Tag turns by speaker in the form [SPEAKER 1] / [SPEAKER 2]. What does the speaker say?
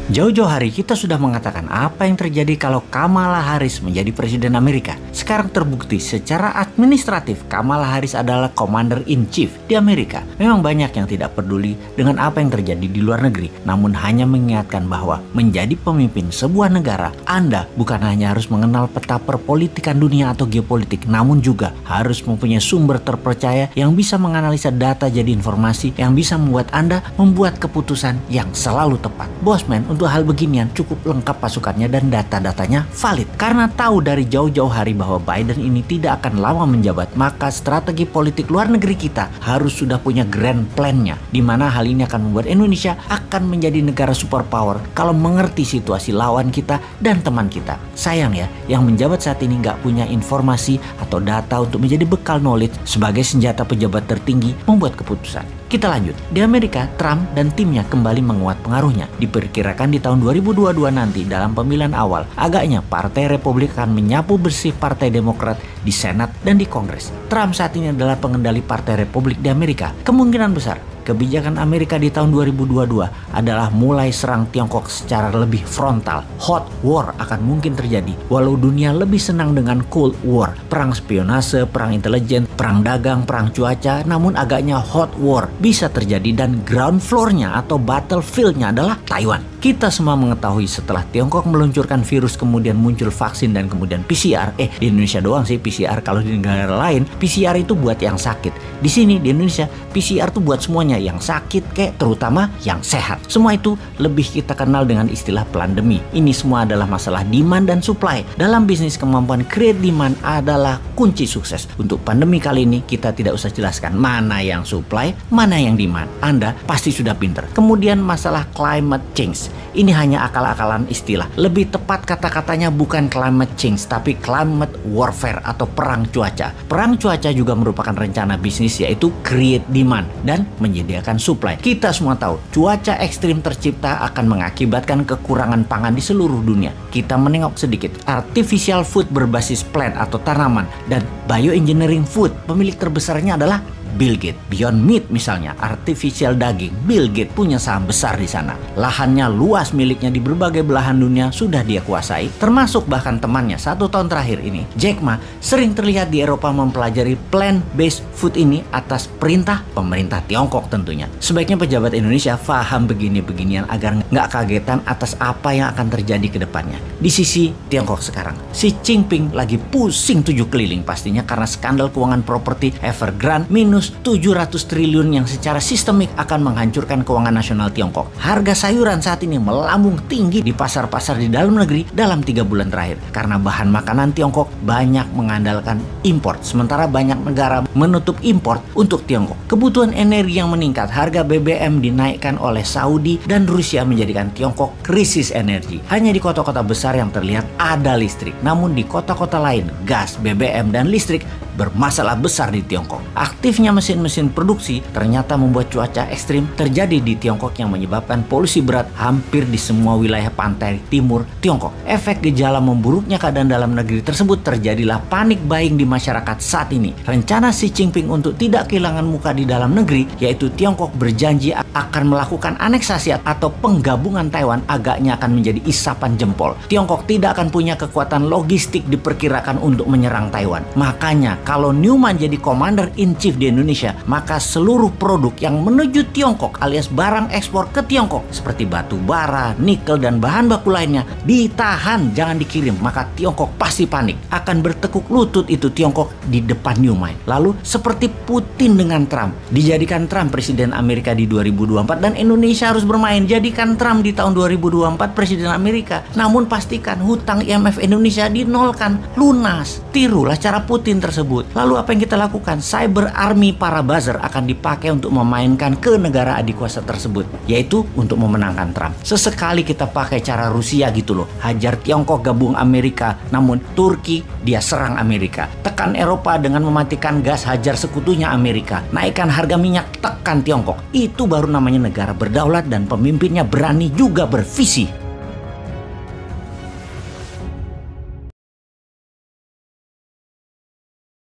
[SPEAKER 1] Jauh-jauh hari kita sudah mengatakan apa yang terjadi kalau Kamala Harris menjadi Presiden Amerika. Sekarang terbukti secara administratif Kamala Harris adalah Commander-in-Chief di Amerika. Memang banyak yang tidak peduli dengan apa yang terjadi di luar negeri, namun hanya mengingatkan bahwa menjadi pemimpin sebuah negara, Anda bukan hanya harus mengenal peta perpolitikan dunia atau geopolitik, namun juga harus mempunyai sumber terpercaya yang bisa menganalisa data jadi informasi yang bisa membuat Anda membuat keputusan yang selalu tepat. Bosman, untuk hal beginian cukup lengkap pasukannya dan data-datanya valid. Karena tahu dari jauh-jauh hari bahwa Biden ini tidak akan lama menjabat, maka strategi politik luar negeri kita harus sudah punya grand plan-nya, di mana hal ini akan membuat Indonesia akan menjadi negara superpower kalau mengerti situasi lawan kita dan teman kita. Sayang ya, yang menjabat saat ini nggak punya informasi atau data untuk menjadi bekal knowledge sebagai senjata pejabat tertinggi membuat keputusan. Kita lanjut. Di Amerika, Trump dan timnya kembali menguat pengaruhnya. Diperkirakan di tahun 2022 nanti dalam pemilihan awal, agaknya Partai Republik akan menyapu bersih Partai Demokrat di Senat dan di Kongres. Trump saat ini adalah pengendali Partai Republik di Amerika. Kemungkinan besar kebijakan Amerika di tahun 2022 adalah mulai serang Tiongkok secara lebih frontal. Hot war akan mungkin terjadi, walau dunia lebih senang dengan Cold War, perang spionase, perang intelijen, perang dagang, perang cuaca, namun agaknya hot war bisa terjadi dan ground floor-nya atau battlefield-nya adalah Taiwan. Kita semua mengetahui setelah Tiongkok meluncurkan virus kemudian muncul vaksin dan kemudian PCR. Di Indonesia doang sih PCR, kalau di negara lain PCR itu buat yang sakit. Di sini di Indonesia PCR tuh buat semuanya, yang sakit terutama yang sehat. Semua itu lebih kita kenal dengan istilah pandemi. Ini semua adalah masalah demand dan supply. Dalam bisnis, kemampuan create demand adalah kunci sukses. Untuk pandemi kali ini kita tidak usah jelaskan mana yang supply, mana yang demand. Anda pasti sudah pinter. Kemudian masalah climate change. Ini hanya akal-akalan istilah. Lebih tepat kata-katanya bukan climate change, tapi climate warfare atau perang cuaca. Perang cuaca juga merupakan rencana bisnis, yaitu create demand dan menyediakan supply. Kita semua tahu cuaca ekstrim tercipta akan mengakibatkan kekurangan pangan di seluruh dunia. Kita menengok sedikit. Artificial food berbasis plant atau tanaman dan bioengineering food, pemilik terbesarnya adalah Bill Gates. Beyond Meat misalnya, artificial daging, Bill Gates punya saham besar di sana. Lahannya luas miliknya di berbagai belahan dunia sudah dia kuasai, termasuk bahkan temannya 1 tahun terakhir ini, Jack Ma, sering terlihat di Eropa mempelajari plant-based food ini atas perintah pemerintah Tiongkok tentunya. Sebaiknya pejabat Indonesia paham begini-beginian agar nggak kagetan atas apa yang akan terjadi ke depannya. Di sisi Tiongkok sekarang, Xi Jinping lagi pusing 7 keliling pastinya karena skandal keuangan properti Evergrande minus 700 triliun yang secara sistemik akan menghancurkan keuangan nasional Tiongkok. Harga sayuran saat ini melambung tinggi di pasar-pasar di dalam negeri dalam 3 bulan terakhir karena bahan makanan Tiongkok banyak mengandalkan import, sementara banyak negara menutup import untuk Tiongkok. Kebutuhan energi yang meningkat, harga BBM dinaikkan oleh Saudi dan Rusia menjadikan Tiongkok krisis energi. Hanya di kota-kota besar yang terlihat ada listrik, namun di kota-kota lain gas, BBM, dan listrik bermasalah besar di Tiongkok. Aktifnya mesin-mesin produksi ternyata membuat cuaca ekstrim terjadi di Tiongkok yang menyebabkan polusi berat hampir di semua wilayah pantai timur Tiongkok. Efek gejala memburuknya keadaan dalam negeri tersebut terjadilah panik buying di masyarakat saat ini. Rencana Xi Jinping untuk tidak kehilangan muka di dalam negeri, yaitu Tiongkok berjanji akan melakukan aneksasi atau penggabungan Taiwan, agaknya akan menjadi isapan jempol. Tiongkok tidak akan punya kekuatan logistik diperkirakan untuk menyerang Taiwan. Makanya kalau Newman jadi Commander-in-Chief di Indonesia, maka seluruh produk yang menuju Tiongkok alias barang ekspor ke Tiongkok seperti batu bara, nikel, dan bahan baku lainnya ditahan, jangan dikirim. Maka Tiongkok pasti panik, akan bertekuk lutut itu Tiongkok di depan Newman. Lalu seperti Putin dengan Trump, dijadikan Trump presiden Amerika di 2024 dan Indonesia harus bermain. Jadikan Trump di tahun 2024 presiden Amerika, namun pastikan hutang IMF Indonesia dinolkan, lunas. Tirulah cara Putin tersebut. Lalu apa yang kita lakukan? Cyber army para buzzer akan dipakai untuk memainkan ke negara adik kuasa tersebut, yaitu untuk memenangkan Trump. Sesekali kita pakai cara Rusia gitu loh, hajar Tiongkok gabung Amerika, namun Turki dia serang Amerika. Tekan Eropa dengan mematikan gas, hajar sekutunya Amerika. Naikkan harga minyak, tekan Tiongkok. Itu baru namanya negara berdaulat dan pemimpinnya berani juga bervisi.